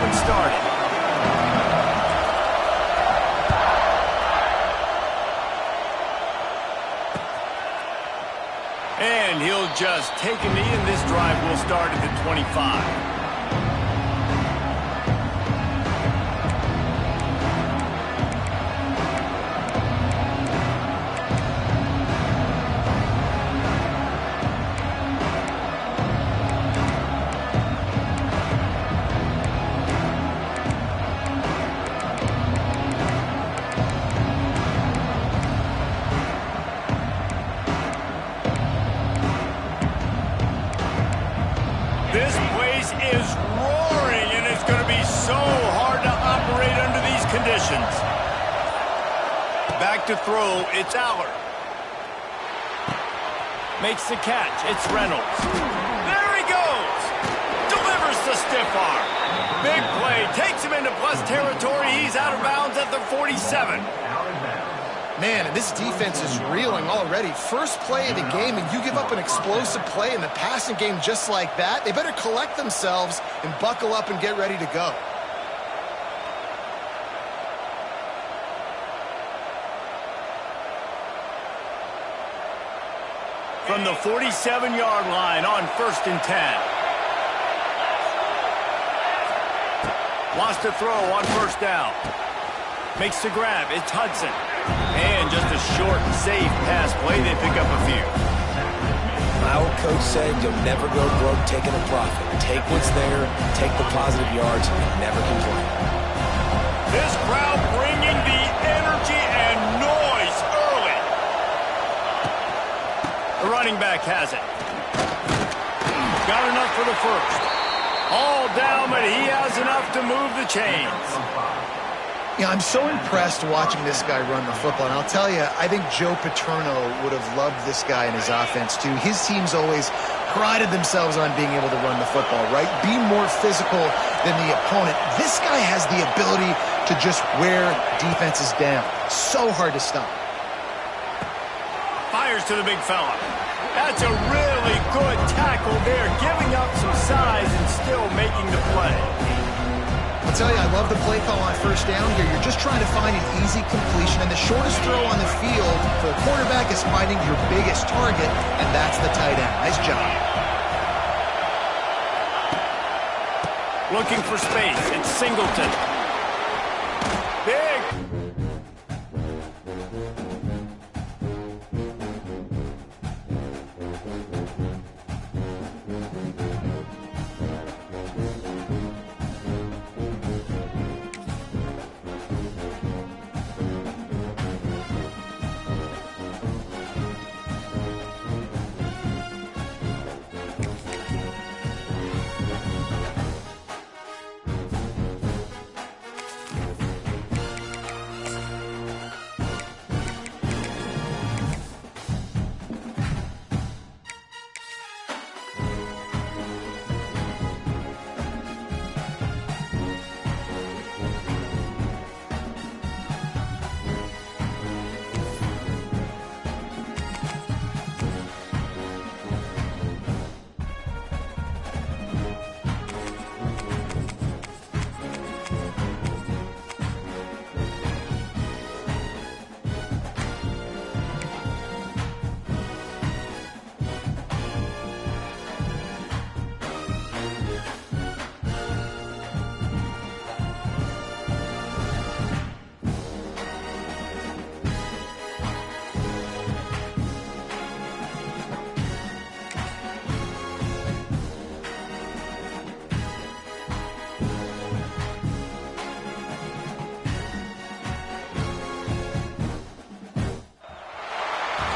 one started. And he'll just take a knee, and this drive will start at the 25. This place is roaring, and it's going to be so hard to operate under these conditions. Back to throw, it's Aller. Makes the catch, it's Reynolds. There he goes! Delivers the stiff arm. Big play, takes him into plus territory. He's out of bounds at the 47. Man, and this defense is reeling already. First play of the game, and you give up an explosive play in the passing game just like that. They better collect themselves and buckle up and get ready to go. From the 47-yard line on 1st and 10. Wants to throw on 1st down. Makes the grab. It's Hudson. And just a short, safe pass play. They pick up a few. My old coach said you'll never go broke taking a profit. Take what's there, take the positive yards, and never complain. This crowd bringing the energy and noise early. The running back has it. Got enough for the first. All down, but he has enough to move the chains. Yeah, I'm so impressed watching this guy run the football. And I'll tell you, I think Joe Paterno would have loved this guy in his offense, too. His teams always prided themselves on being able to run the football, right? Be more physical than the opponent. This guy has the ability to just wear defenses down. So hard to stop. Fires to the big fella. That's a really good tackle there, giving up some size and still making the play. I'll tell you, I love the play call on 1st down here. You're just trying to find an easy completion, and the shortest throw on the field for the quarterback is finding your biggest target, and that's the tight end. Nice job. Looking for space. It's Singleton. Big.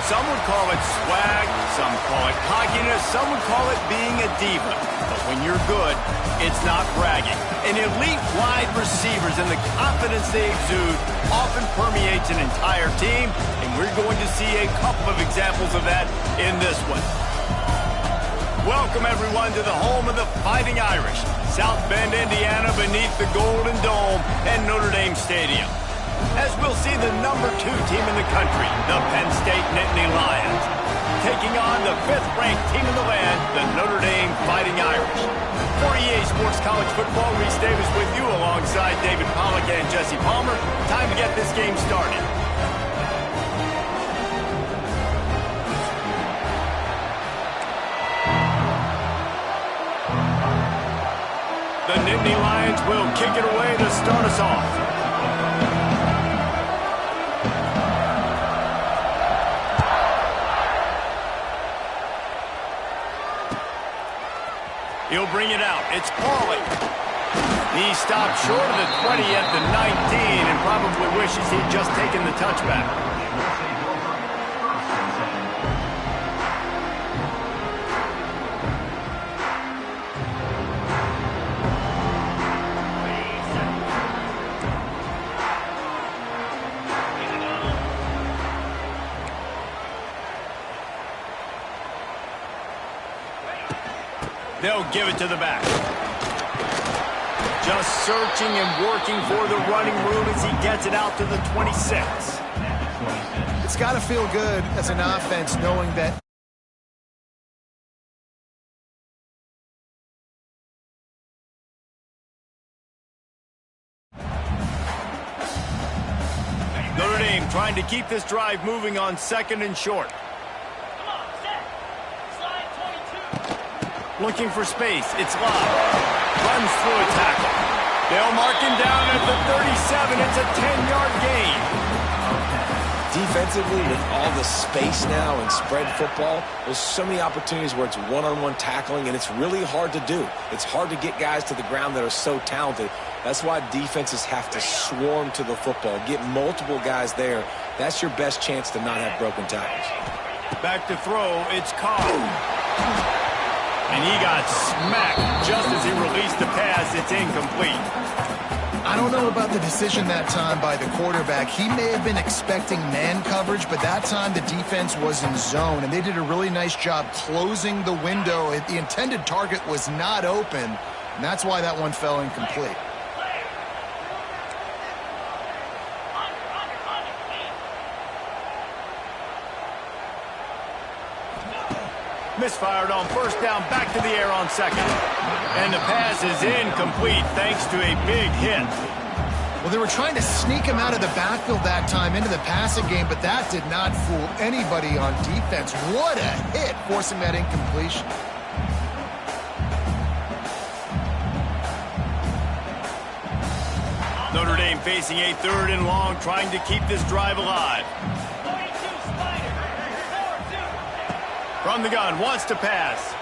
Some would call it swag, some call it cockiness, some would call it being a diva. But when you're good, it's not bragging. And elite wide receivers and the confidence they exude often permeates an entire team, and we're going to see a couple of examples of that in this one. Welcome, everyone, to the home of the Fighting Irish, South Bend, Indiana, beneath the Golden Dome and Notre Dame Stadium. As we'll see the #2 team in the country, the Penn State Nittany Lions. taking on the 5th-ranked team in the land, the Notre Dame Fighting Irish. For EA Sports College Football, Reese Davis with you alongside David Pollack and Jesse Palmer. Time to get this game started. The Nittany Lions will kick it away to start us off. He'll bring it out. It's Pauly. He stopped short of the 20 at the 19 and probably wishes he'd just taken the touchback. They'll give it to the back. Just searching and working for the running room as he gets it out to the 26. It's got to feel good as an offense knowing that Notre Dame trying to keep this drive moving on 2nd and short. Looking for space. It's Love. Runs through a tackle. They'll mark him down at the 37. It's a 10-yard gain. Defensively, with all the space now and spread football, there's so many opportunities where it's one-on-one tackling, and it's really hard to do. It's hard to get guys to the ground that are so talented. That's why defenses have to swarm to the football, get multiple guys there. That's your best chance to not have broken tackles. Back to throw. It's Carr. And he got smacked just as he released the pass. It's incomplete. I don't know about the decision that time by the quarterback. He may have been expecting man coverage, but that time the defense was in zone, and they did a really nice job closing the window. The intended target was not open, and that's why that one fell incomplete. Misfired on 1st down, back to the air on 2nd. And the pass is incomplete thanks to a big hit. Well, they were trying to sneak him out of the backfield that time into the passing game, but that did not fool anybody on defense. What a hit, forcing that incompletion. Notre Dame facing a 3rd and long, trying to keep this drive alive. From the gun, wants to pass.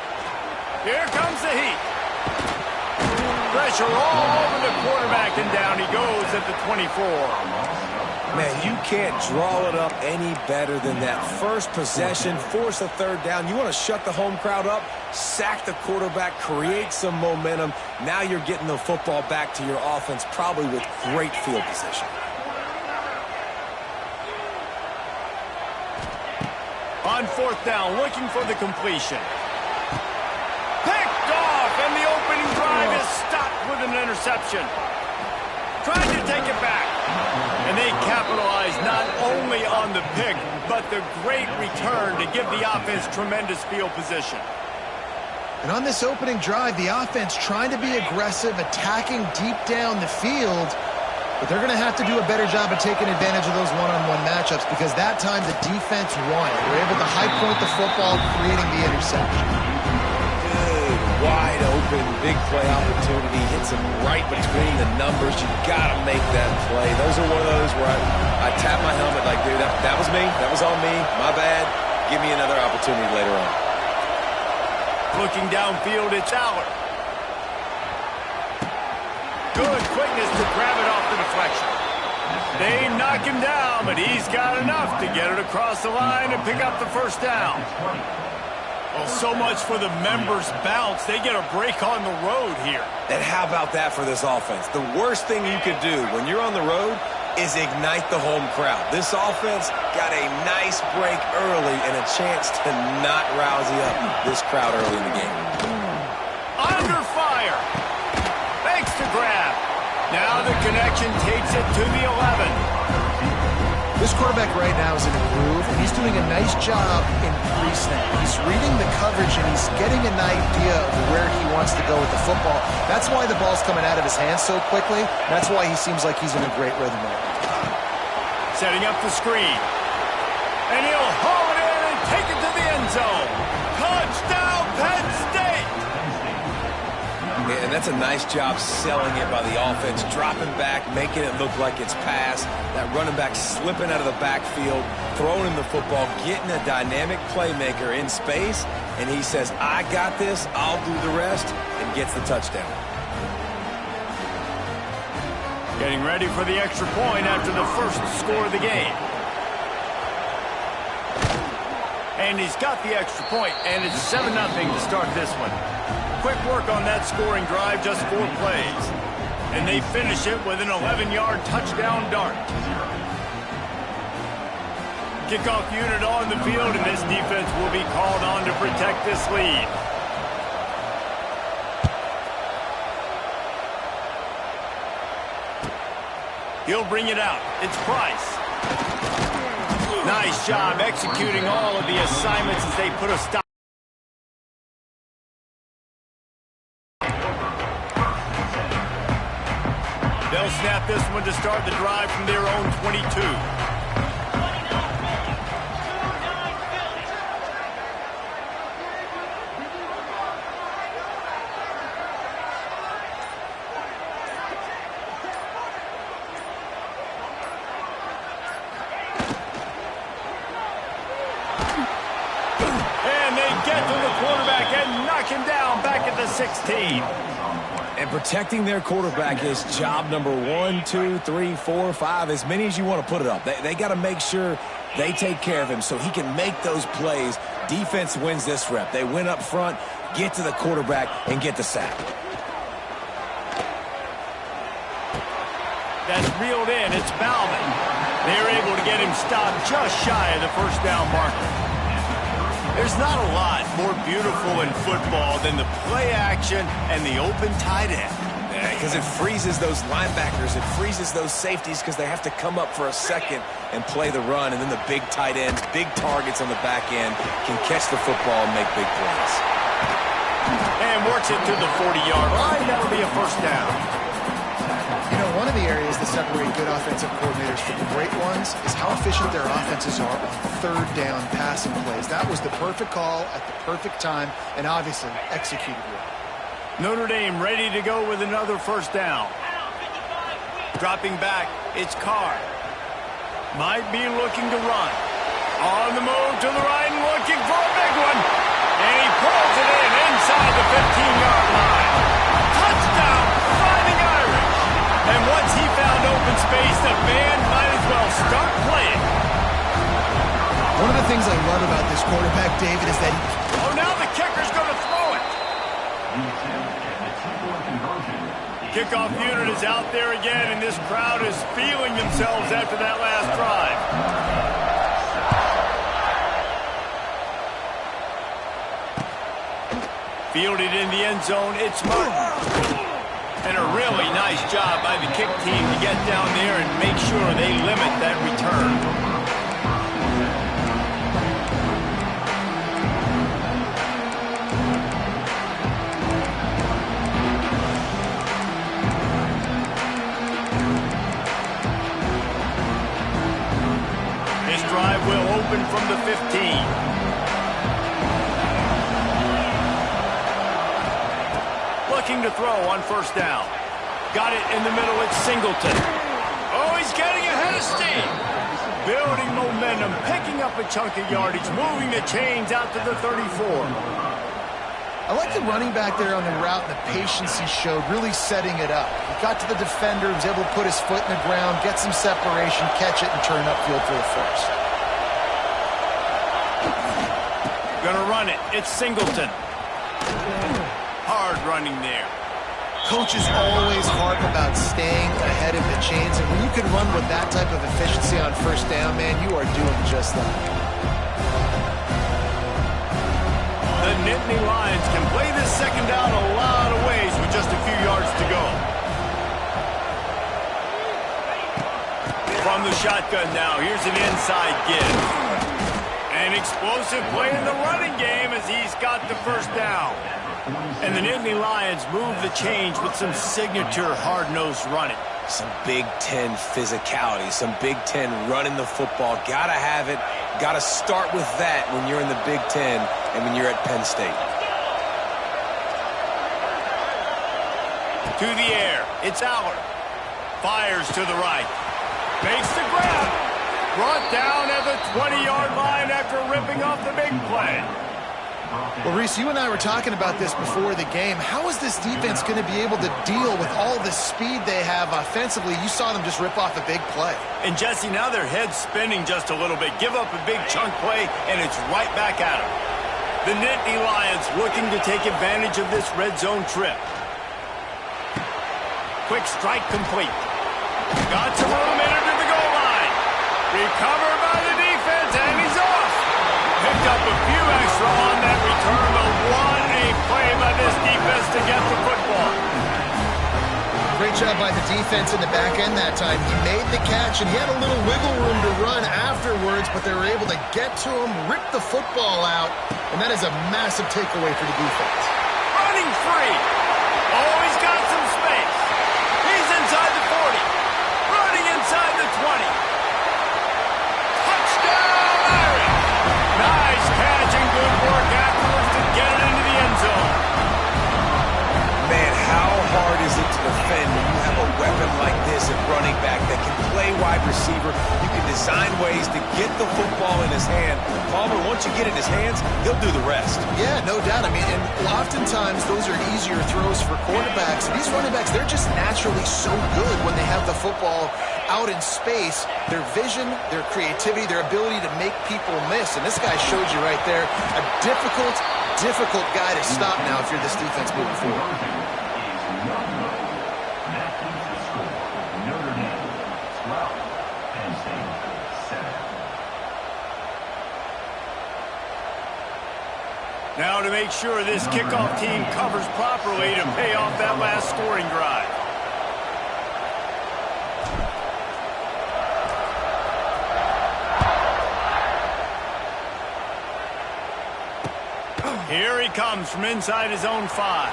Here comes the heat. Pressure all over the quarterback, and down he goes at the 24. Man, you can't draw it up any better than that. First possession, force a 3rd down. You want to shut the home crowd up, sack the quarterback, create some momentum. Now you're getting the football back to your offense, probably with great field position. On 4th down, looking for the completion. Picked off, and the opening drive is stopped with an interception. Trying to take it back. And they capitalize not only on the pick, but the great return to give the offense tremendous field position. And on this opening drive, the offense trying to be aggressive, attacking deep down the field. But they're going to have to do a better job of taking advantage of those one-on-one matchups, because that time the defense won. They were able to high point the football, creating the interception. Good, wide open, big play opportunity. Hits him right between the numbers. You got to make that play. Those are one of those where I tap my helmet like, dude, that was me. That was on me. My bad. Give me another opportunity later on. Looking downfield, it's Allard. Good quickness to grab it off the deflection. They knock him down, but he's got enough to get it across the line and pick up the 1st down. Well, so much for the members' bounce. They get a break on the road here. And how about that for this offense? The worst thing you could do when you're on the road is ignite the home crowd. This offense got a nice break early and a chance to not rouse up this crowd early in the game. Under fire. To grab. Now the connection takes it to the 11. This quarterback right now is in a groove, and he's doing a nice job in pre-snap. He's reading the coverage, and he's getting an idea of where he wants to go with the football. That's why the ball's coming out of his hands so quickly. That's why he seems like he's in a great rhythm right now. Setting up the screen. And he'll haul it in and take it to the end zone. Touchdown, Penn State! Yeah, and that's a nice job selling it by the offense, dropping back, making it look like it's pass. That running back slipping out of the backfield, throwing him the football, getting a dynamic playmaker in space, and he says, I got this, I'll do the rest, and gets the touchdown. Getting ready for the extra point after the first score of the game. And he's got the extra point, and it's 7-0 to start this one. Quick work on that scoring drive, just 4 plays. And they finish it with an 11-yard touchdown dart. Kickoff unit on the field, and this defense will be called on to protect this lead. He'll bring it out. It's Price. Nice job executing all of the assignments as they put a stop. They'll snap this one to start the drive from their own 22. And they get to the quarterback and knock him down back at the 16. And protecting their quarterback is job number 1, 2, 3, 4, 5, as many as you want to put it up. They got to make sure they take care of him so he can make those plays. Defense wins this rep. They win up front, get to the quarterback, and get the sack. That's reeled in. It's Bauman. They're able to get him stopped just shy of the first down marker. There's not a lot more beautiful in football than the play action and the open tight end. Because it freezes those linebackers. It freezes those safeties because they have to come up for a second and play the run. And then the big tight ends, big targets on the back end can catch the football and make big plays. And works it to the 40-yard line. That'll be a first down. You know, one of the areas that separate good offensive coordinators from the great ones is how efficient their offenses are on third down passing plays. That was the perfect call at the perfect time and obviously executed well. Notre Dame ready to go with another first down. Dropping back, it's Carr. Might be looking to run. On the move to the right and looking for a big one. And he pulls it in inside the 15-yard line. Touchdown, Fighting Irish. And once he found open space, the band might as well start playing. One of the things I love about this quarterback, David, is that Oh, now the kicker's going to throw it. Kickoff unit is out there again, and this crowd is feeling themselves after that last drive. Fielded in the end zone, it's Martin. And a really nice job by the kick team to get down there and make sure they limit that return. This drive will open from the 15. Looking to throw on first down. Got it in the middle, it's Singleton. Oh, he's getting ahead of steam. Building momentum, picking up a chunk of yardage, moving the chains out to the 34. I like the running back there on the route and the patience he showed, really setting it up. He got to the defender, was able to put his foot in the ground, get some separation, catch it, and turn upfield for the first. Gonna run it, it's Singleton. Hard running there. Coaches always harp about staying ahead of the chains, and when you can run with that type of efficiency on first down, man, you are doing just that. The Nittany Lions can play this second down a lot of ways with just a few yards to go. From the shotgun now. Here's an inside give. An explosive play in the running game as he's got the first down. And the Nittany Lions move the change with some signature hard-nosed running. Some Big Ten physicality, some Big Ten running the football. Gotta have it. Gotta start with that when you're in the Big Ten and when you're at Penn State. To the air, it's Aller. Fires to the right. Makes the grab. Brought down at the 20-yard line after ripping off the big play. Well, Reese, you and I were talking about this before the game. How is this defense going to be able to deal with all the speed they have offensively? You saw them just rip off a big play. And, Jesse, now their head's spinning just a little bit. Give up a big chunk play, and it's right back at them. The Nittany Lions looking to take advantage of this red zone trip. Quick strike complete. Got some room in to the goal line. Recovered by the defense, and he's off. Picked up a few extra on that return, but what a play by this defense to get the football. Great job by the defense in the back end that time. He made the catch, and he had a little wiggle room to run afterwards, but they were able to get to him, rip the football out, and that is a massive takeaway for the defense. Running free. Oh, he's got some space. He's inside the 40. Running inside the 20. Touchdown, Irish. Nice catch and good work afterwards to get it into the end zone. Man, how hard is it to defend when you have a weapon like this at running back that can play wide receiver? You can design ways to get the football in his hand. Palmer, once you get it in his hands, he'll do the rest. Yeah, no doubt. I mean, and oftentimes those are easier throws for quarterbacks. These running backs, they're just naturally so good when they have the football out in space. Their vision, their creativity, their ability to make people miss. And this guy showed you right there a difficult guy to stop now if you're this defense moving forward. Now to make sure this kickoff team covers properly to pay off that last scoring drive. Here he comes from inside his own 5.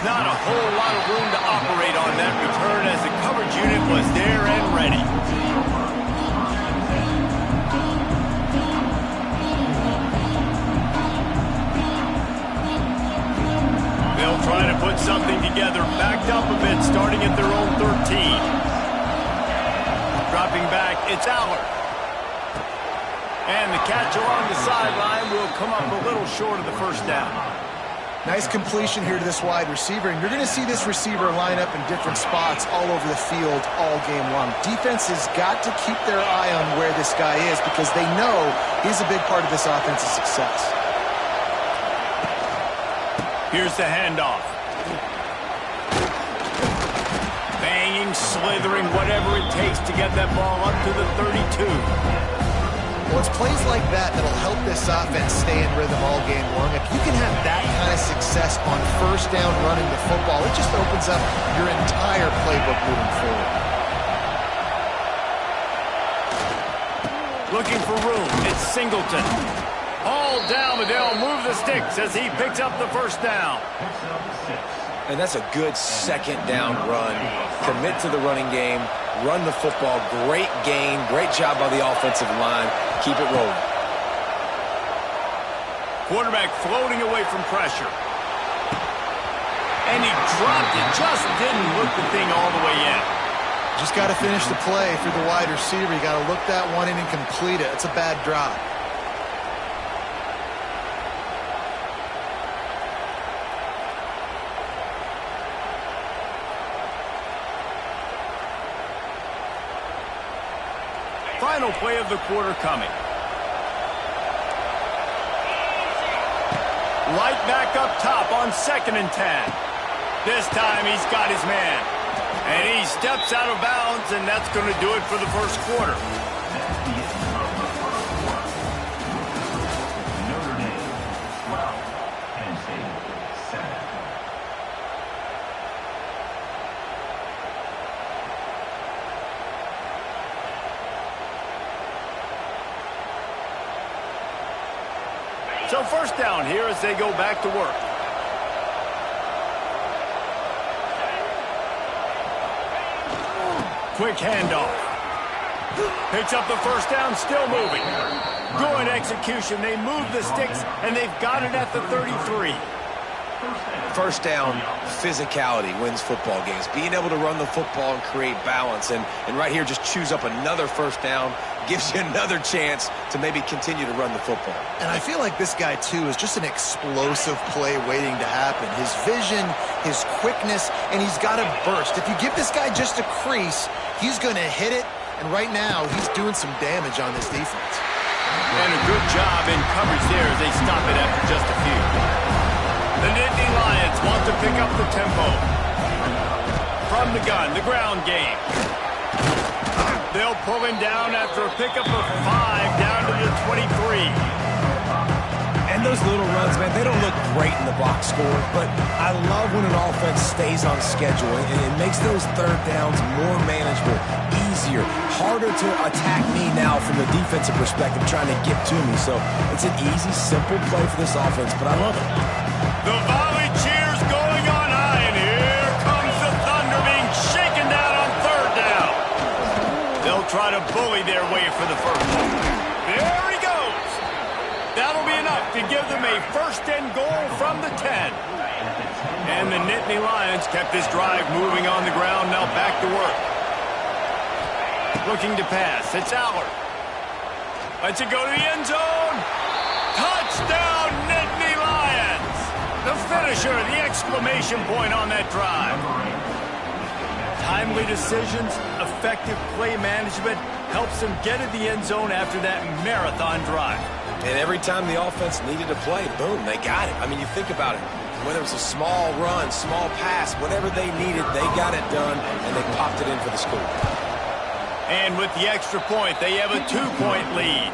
Not a whole lot of room to operate on that return as the coverage unit was there and ready. They'll try to put something together, backed up a bit, starting at their own 13. Dropping back, it's Aller. And the catch along the sideline will come up a little short of the first down. Nice completion here to this wide receiver, and you're going to see this receiver line up in different spots all over the field all game long. Defense has got to keep their eye on where this guy is because they know he's a big part of this offense's success. Here's the handoff. Banging, slithering, whatever it takes to get that ball up to the 32. Well, it's plays like that that'll help this offense stay in rhythm all game long. If you can have that kind of success on first down running the football, it just opens up your entire playbook moving forward. Looking for room. It's Singleton. All down, but they'll move the sticks as he picks up the first down. And that's a good second down run. Commit to the running game. Run the football. Great gain. Great job by the offensive line. Keep it rolling. Quarterback floating away from pressure. And he dropped it. Just didn't look the thing all the way in. Just got to finish the play for the wide receiver. You got to look that one in and complete it. It's a bad drop. Final play of the quarter coming. Right back up top on 2nd and 10. This time he's got his man. And he steps out of bounds, and that's going to do it for the first quarter. So first down here as they go back to work. Quick handoff. Picks up the first down, still moving. Good execution. They move the sticks, and they've got it at the 33. First down, physicality wins football games. Being able to run the football and create balance. And right here, just choose up another first down, gives you another chance to maybe continue to run the football. And I feel like this guy, too, is just an explosive play waiting to happen. His vision, his quickness, and he's got a burst. If you give this guy just a crease, he's going to hit it. And right now, he's doing some damage on this defense. And a good job in coverage there as they stop it after just a few. The Nittany Lions want to pick up the tempo. From the gun, the ground game. They'll pull him down after a pickup of 5 down to the 23. And those little runs, man, they don't look great in the box score, but I love when an offense stays on schedule, and it makes those third downs more manageable, easier, harder to attack me now from the defensive perspective trying to get to me. So it's an easy, simple play for this offense, but I love it. The volley cheers going on high, and here comes the Thunder being shaken down on third down. They'll try to bully their way for the first one. There he goes. That'll be enough to give them a first and goal from the 10. And the Nittany Lions kept this drive moving on the ground, now back to work. Looking to pass, it's Allard. Lets it go to the end zone. Touchdown, Nittany Lions! The finisher, the exclamation point on that drive. Timely decisions, effective play management helps them get to the end zone after that marathon drive. And every time the offense needed a play, boom, they got it. I mean, you think about it. Whether it was a small run, small pass, whatever they needed, they got it done, and they popped it in for the score. And with the extra point, they have a 2-point lead.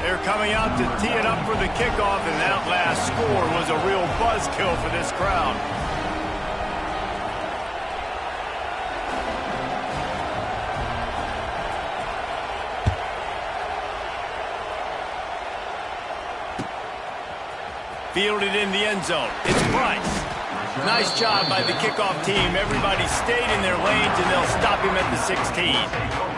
They're coming out to tee it up for the kickoff, and that last score was a real buzzkill for this crowd. Fielded in the end zone. It's Bryce. Nice job by the kickoff team. Everybody stayed in their lanes, and they'll stop him at the 16.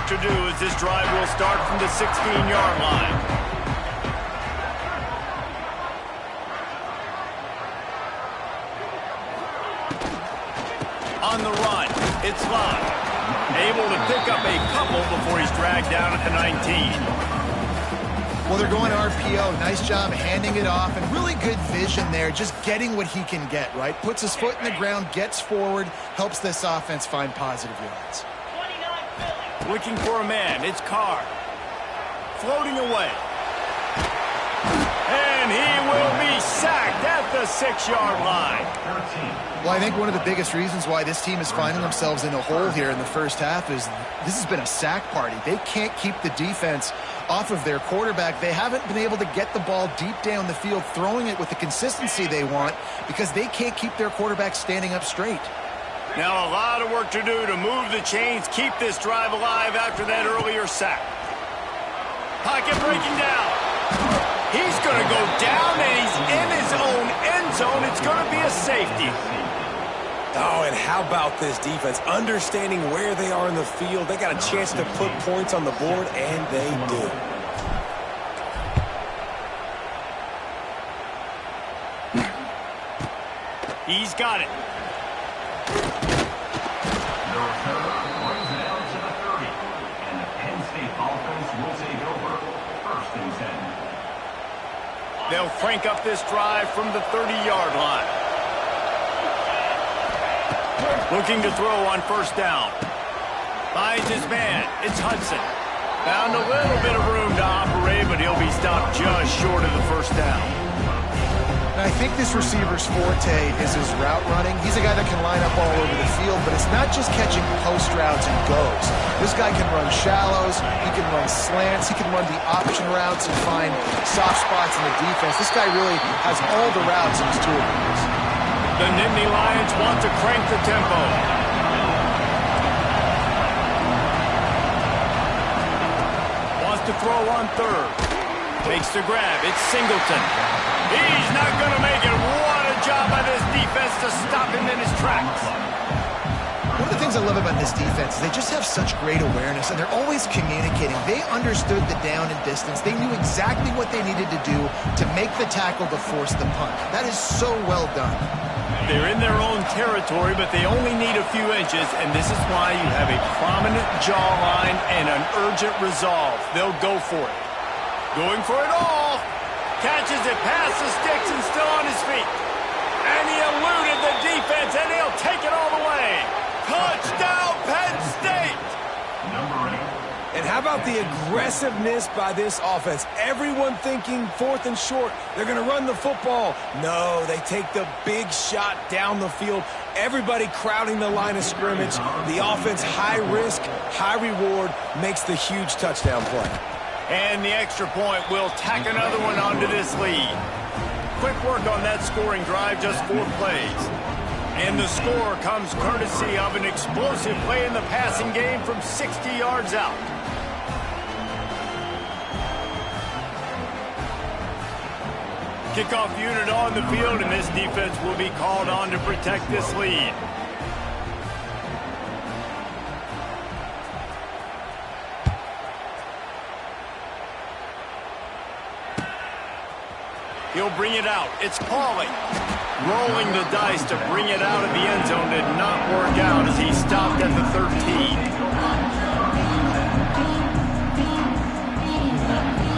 To do as this drive will start from the 16-yard line. On the run, it's Lott. Able to pick up a couple before he's dragged down at the 19. Well, they're going RPO. Nice job handing it off, and really good vision there, just getting what he can get, right? Puts his foot in the ground, gets forward, helps this offense find positive yards. Looking for a man, it's Carr. Floating away. And he will be sacked at the 6-yard line. Well, I think one of the biggest reasons why this team is finding themselves in a hole here in the first half is this has been a sack party. They can't keep the defense off of their quarterback. They haven't been able to get the ball deep down the field, throwing it with the consistency they want because they can't keep their quarterback standing up straight. Now a lot of work to do to move the chains, keep this drive alive after that earlier sack. Pocket breaking down. He's going to go down, and he's in his own end zone. It's going to be a safety. Oh, and how about this defense? Understanding where they are in the field. They got a chance to put points on the board, and they do. He's got it. They'll crank up this drive from the 30-yard line. Looking to throw on first down. Finds his man. It's Hudson. Found a little bit of room to operate, but he'll be stopped just short of the first down. I think this receiver's forte is his route running. He's a guy that can line up all over the field, but it's not just catching post routes and goes. This guy can run shallows, he can run slants, he can run the option routes and find soft spots in the defense. This guy really has all the routes in his toolbox. The Nittany Lions want to crank the tempo. Wants to throw on third. Makes the grab. It's Singleton. He's not going to make it. What a job by this defense to stop him in his tracks. One of the things I love about this defense is they just have such great awareness, and they're always communicating. They understood the down and distance. They knew exactly what they needed to do to make the tackle to force the punt. That is so well done. They're in their own territory, but they only need a few inches, and this is why you have a prominent jawline and an urgent resolve. They'll go for it. Going for it all. Catches it past the sticks and still on his feet. And he eluded the defense, and he'll take it all the way. Touchdown, Penn State! And how about the aggressiveness by this offense? Everyone thinking fourth and short. They're going to run the football. No, they take the big shot down the field. Everybody crowding the line of scrimmage. The offense, high risk, high reward, makes the huge touchdown play. And the extra point will tack another one onto this lead. Quick work on that scoring drive, just 4 plays. And the score comes courtesy of an explosive play in the passing game from 60 yards out. Kickoff unit on the field, and this defense will be called on to protect this lead. He'll bring it out. It's Pauly. Rolling the dice to bring it out of the end zone did not work out as he stopped at the 13.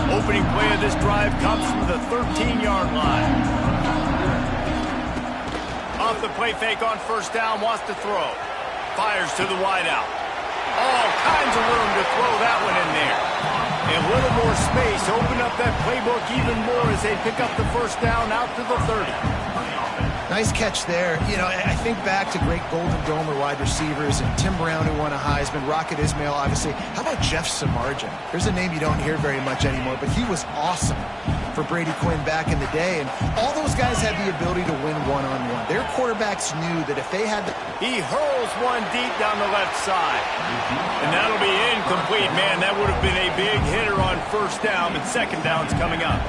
Opening play of this drive comes from the 13-yard line. Off the play fake on first down, wants to throw. Fires to the wideout. All kinds of room to throw that one in there. A little more space, open up that playbook even more as they pick up the first down out to the 30. Nice catch there. You know, I think back to great Golden Domer wide receivers and Tim Brown, who won a Heisman, Rocket Ismail, obviously. How about Jeff Samardzija? There's a name you don't hear very much anymore, but he was awesome for Brady Quinn back in the day, and all those guys had the ability to win one-on-one. Their quarterbacks knew that if they had... He hurls one deep down the left side, and that'll be incomplete. Man, that would have been a big hitter on first down, but second down's coming up.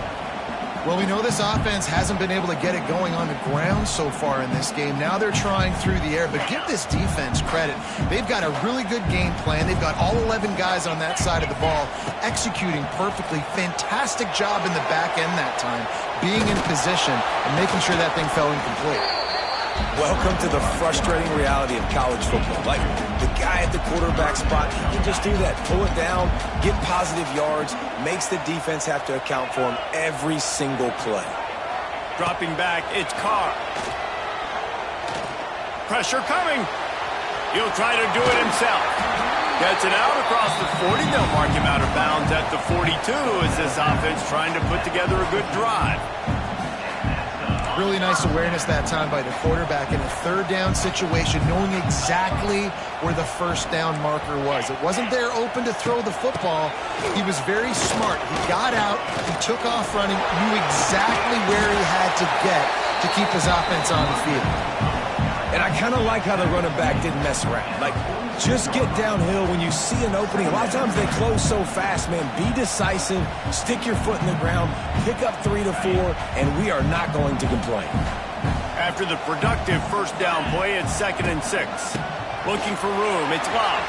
Well, we know this offense hasn't been able to get it going on the ground so far in this game. Now they're trying through the air, but give this defense credit. They've got a really good game plan. They've got all 11 guys on that side of the ball executing perfectly. Fantastic job in the back end that time, being in position and making sure that thing fell incomplete. Welcome to the frustrating reality of college football. Like, the guy at the quarterback spot, he can just do that. Pull it down, get positive yards, makes the defense have to account for him every single play. Dropping back, it's Carr. Pressure coming. He'll try to do it himself. Gets it out across the 40. They'll mark him out of bounds at the 42 as this offense trying to put together a good drive. Really nice awareness that time by the quarterback in a third down situation, knowing exactly where the first down marker was. It wasn't there open to throw the football. He was very smart. He got out, he took off running, knew exactly where he had to get to keep his offense on the field. And I kind of like how the running back didn't mess around. Like, just get downhill when you see an opening. A lot of times they close so fast, man. Be decisive, stick your foot in the ground, pick up 3 to 4, and we are not going to complain. After the productive first down play, it's 2nd and 6. Looking for room, it's Love.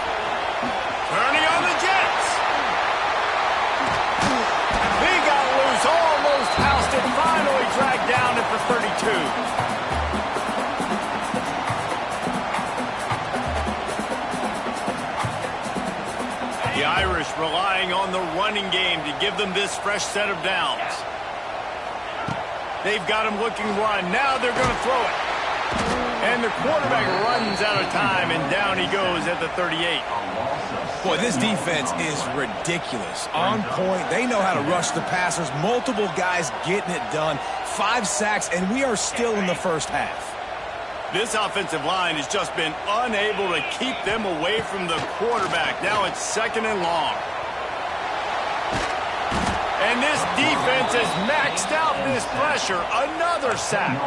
Turning on the Jets. He got loose, almost housed it, finally dragged down at the 32. The Irish relying on the running game to give them this fresh set of downs. They've got him looking run. Now they're going to throw it. And the quarterback runs out of time, and down he goes at the 38. Boy, this defense is ridiculous. On point. They know how to rush the passers. Multiple guys getting it done. 5 sacks, and we are still in the first half. This offensive line has just been unable to keep them away from the quarterback. Now it's 2nd and long. And this defense has maxed out this pressure. Another sack.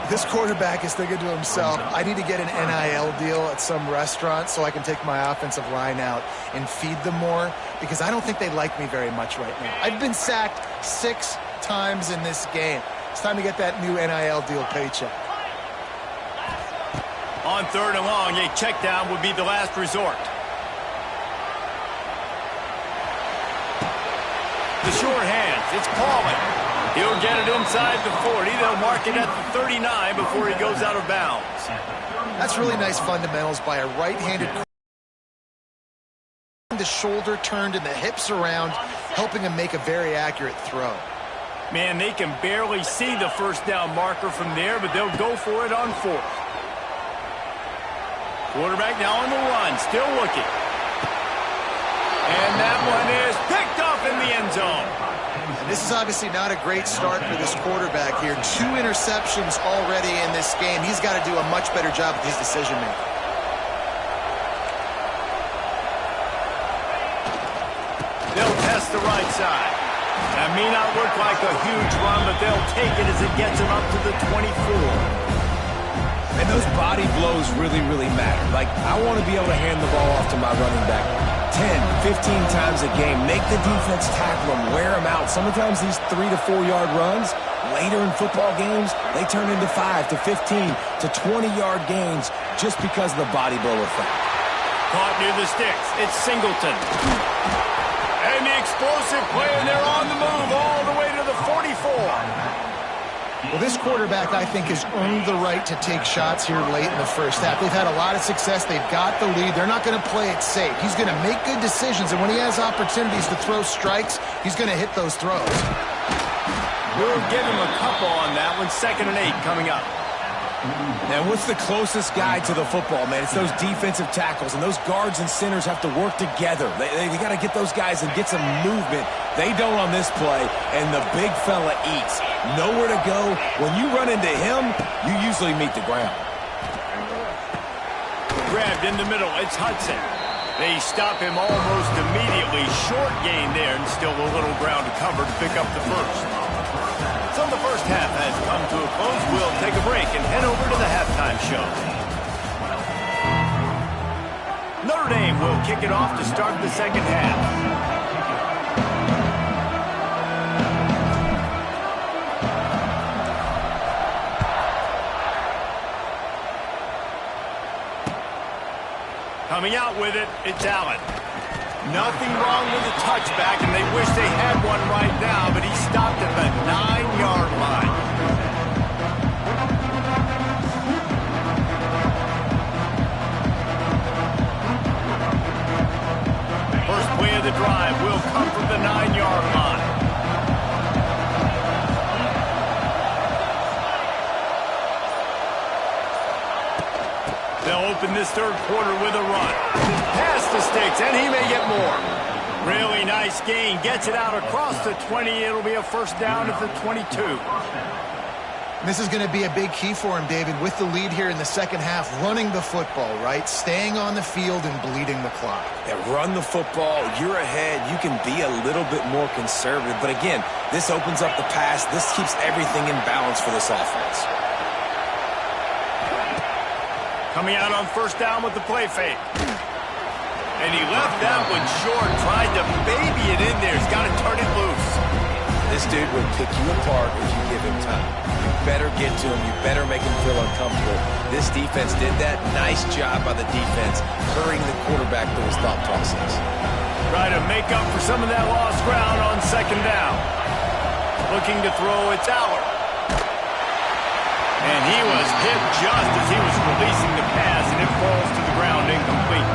This quarterback is thinking to himself, I need to get an NIL deal at some restaurant so I can take my offensive line out and feed them more, because I don't think they like me very much right now. I've been sacked 6 times in this game. It's time to get that new NIL deal paycheck. On 3rd and long, a check down would be the last resort. The short hands, it's Pauling. He'll get it inside the 40. They'll mark it at the 39 before he goes out of bounds. That's really nice fundamentals by a right-handed quarterback. The shoulder turned and the hips around, helping him make a very accurate throw. Man, they can barely see the first down marker from there, but they'll go for it on 4th. Quarterback now on the run, still looking. And that one is picked off in the end zone. And this is obviously not a great start for this quarterback here. 2 interceptions already in this game. He's got to do a much better job with his decision-making. They'll test the right side. That may not look like a huge run, but they'll take it as it gets them up to the 24. And those body blows really, really matter. Like, I want to be able to hand the ball off to my running back 10, 15 times a game. Make the defense tackle them, wear them out. Sometimes these 3 to 4 yard runs, later in football games, they turn into 5 to 15 to 20-yard gains just because of the body blow effect. Caught near the sticks. It's Singleton. And the explosive play, and they're on the move all the way to the 44. Well, this quarterback, I think, has earned the right to take shots here late in the first half. They've had a lot of success. They've got the lead. They're not going to play it safe. He's going to make good decisions, and when he has opportunities to throw strikes, he's going to hit those throws. We'll give him a couple on that one. 2nd and 8 coming up. Now, what's the closest guy to the football, man? It's those defensive tackles, and those guards and centers have to work together. They got to get those guys and get some movement. They don't on this play, and the big fella eats. Nowhere to go. When you run into him, you usually meet the ground. Grabbed in the middle. It's Hudson. They stop him almost immediately. Short gain there, and still a little ground to cover to pick up the first. So the first half has come to a close. We'll take a break and head over to the halftime show. Notre Dame will kick it off to start the second half. Coming out with it, it's Allen. Nothing wrong with the touchback, and they wish they had one right now, but he stopped at the 9-yard line. First play of the drive will come from the 9-yard line. They'll open this third quarter with a run. Past the sticks, and he may get more. Really nice gain. Gets it out across the 20. It'll be a first down at the 22. This is going to be a big key for him, David, with the lead here in the second half, running the football, right? Staying on the field and bleeding the clock. Yeah, run the football. You're ahead. You can be a little bit more conservative. But again, this opens up the pass. This keeps everything in balance for this offense. Coming out on first down with the play fake. And he left that one short, tried to baby it in there. He's got to turn it loose. This dude would pick you apart if you give him time. You better get to him. You better make him feel uncomfortable. This defense did that. Nice job by the defense, hurrying the quarterback through his thought process. Try to make up for some of that lost ground on second down. Looking to throw, it's Allen. And he was hit just as he was releasing the pass, and it falls to the ground incomplete.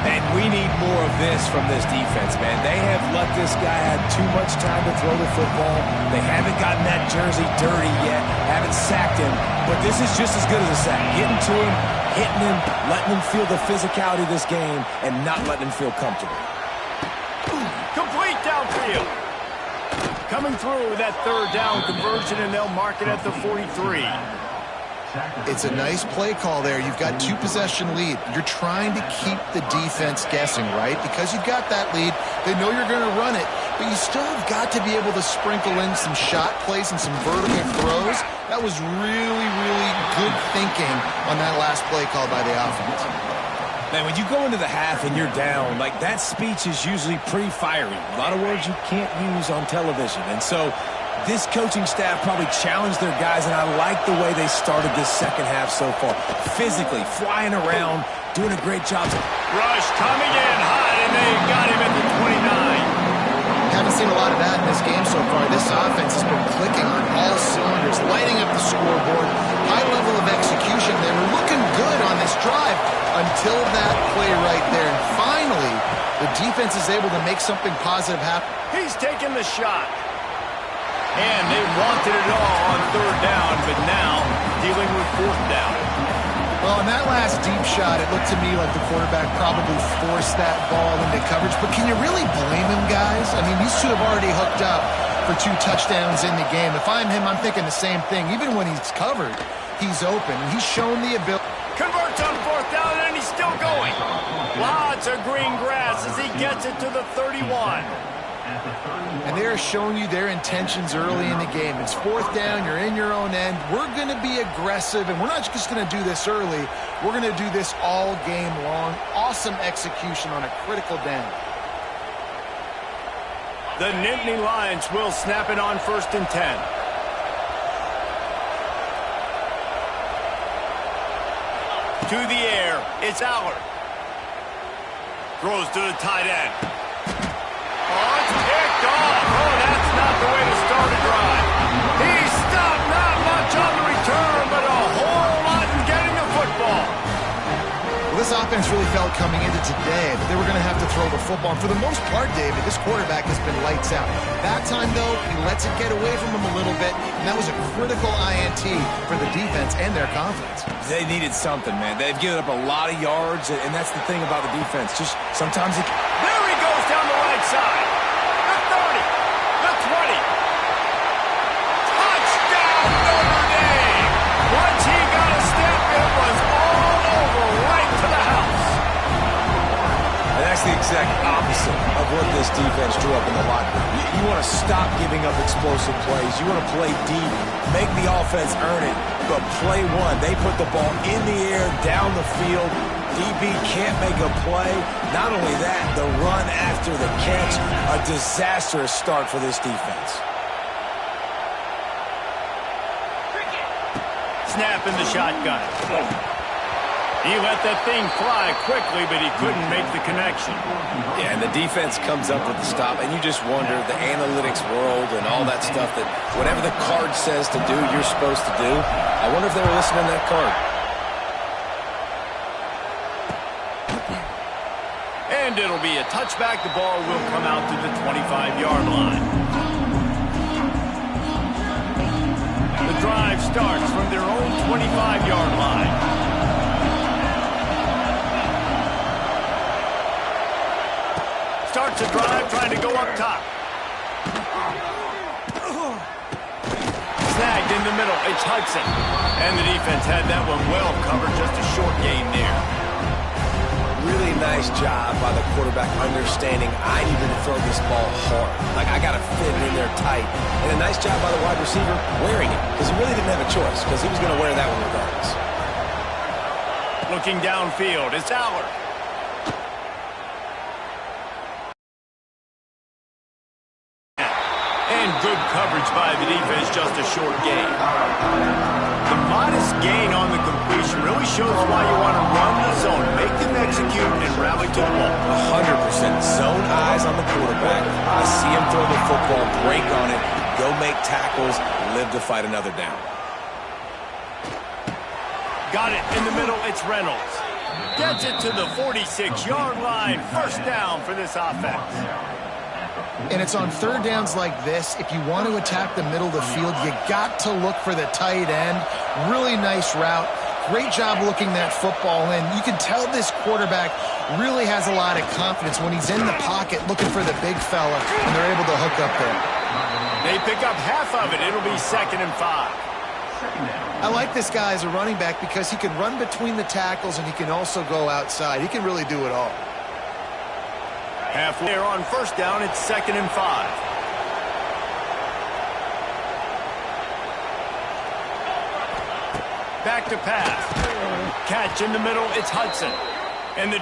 And we need more of this from this defense, man. They have let this guy have too much time to throw the football. They haven't gotten that jersey dirty yet, haven't sacked him. But this is just as good as a sack. Getting to him, hitting him, letting him feel the physicality of this game, and not letting him feel comfortable. Complete downfield. Coming through with that third down conversion, and they'll mark it at the 43. It's a nice play call there. You've got 2-possession lead. You're trying to keep the defense guessing, right? Because you've got that lead, they know you're going to run it, but you still have got to be able to sprinkle in some shot plays and some vertical throws. That was really, really good thinking on that last play call by the offense. Man, when you go into the half and you're down, like, that speech is usually pretty fiery. A lot of words you can't use on television. And so this coaching staff probably challenged their guys, and I like the way they started this second half so far. Physically, flying around, doing a great job. Rush coming in hot, and they got him at the 29. Haven't seen a lot of that in this game so far. This offense has been clicking on all cylinders, lighting up the scoreboard, high level of execution. They were looking good on this drive until that play right there. And finally, the defense is able to make something positive happen. He's taking the shot. And they wanted it all on third down, but now dealing with fourth down. Well, in that last deep shot, it looked to me like the quarterback probably forced that ball into coverage. But can you really blame him, guys? I mean, these two have already hooked up for 2 touchdowns in the game. If I'm him, I'm thinking the same thing. Even when he's covered, he's open. He's shown the ability. Converts on fourth down, and he's still going. Lots of green grass as he gets it to the 31. And they're showing you their intentions early in the game. It's fourth down. You're in your own end. We're going to be aggressive, and we're not just going to do this early. We're going to do this all game long. Awesome execution on a critical down. The Nittany Lions will snap it on 1st and 10. To the air, it's Aller. Throws to the tight end. Oh, it's picked off. Oh, that's not the way to start a drive. He stopped, not much on the return, but a whole lot in getting the football. Well, this offense really felt coming into today that they were going to have to throw the football. And for the most part, David, this quarterback has been lights out. That time, though, he lets it get away from him a little bit, and that was a critical INT for the defense and their confidence. They needed something, man. They've given up a lot of yards, and that's the thing about the defense. Just sometimes it... There he goes down the right side. The 30. The 20. Touchdown, Notre Dame. Once he got a step, it was all over, right to the house. And that's the exact opposite of what this defense drew up in the locker room. You want to stop giving up explosive plays. You want to play deep, make the offense earn it, but play one. They put the ball in the air, down the field. DB can't make a play. Not only that, the run after the catch, a disastrous start for this defense. Snap in the shotgun. He let that thing fly quickly, but he couldn't make the connection. Yeah, and the defense comes up with the stop, and you just wonder, the analytics world and all that stuff, that whatever the card says to do, you're supposed to do. I wonder if they were listening to that card. And it'll be a touchback. The ball will come out to the 25-yard line. The drive starts from their own 25-yard line. Starts a drive trying to go up top. Snagged in the middle. It's Hudson. And the defense had that one well covered. Just a short gain there. Really nice job by the quarterback understanding I needed to throw this ball hard. Like, I got to fit it in there tight. And a nice job by the wide receiver wearing it, because he really didn't have a choice, because he was going to wear that one regardless. Looking downfield, it's Aller. And good coverage by the defense, just a short gain. The modest gain on the completion really shows why you want to run the zone, make them execute, and rally to the ball. 100% zone eyes on the quarterback. I see him throw the football, break on it, go make tackles, live to fight another down. Got it in the middle, it's Reynolds. Gets it to the 46-yard line, first down for this offense. And it's on third downs like this. If you want to attack the middle of the field, you got to look for the tight end. Really nice route. Great job looking that football in. You can tell this quarterback really has a lot of confidence when he's in the pocket looking for the big fella, and they're able to hook up there. They pick up half of it. It'll be 2nd and 5. I like this guy as a running back because he can run between the tackles and he can also go outside. He can really do it all. Halfway on 1st down, it's 2nd and 5. Back to pass. Catch in the middle, it's Hudson. And the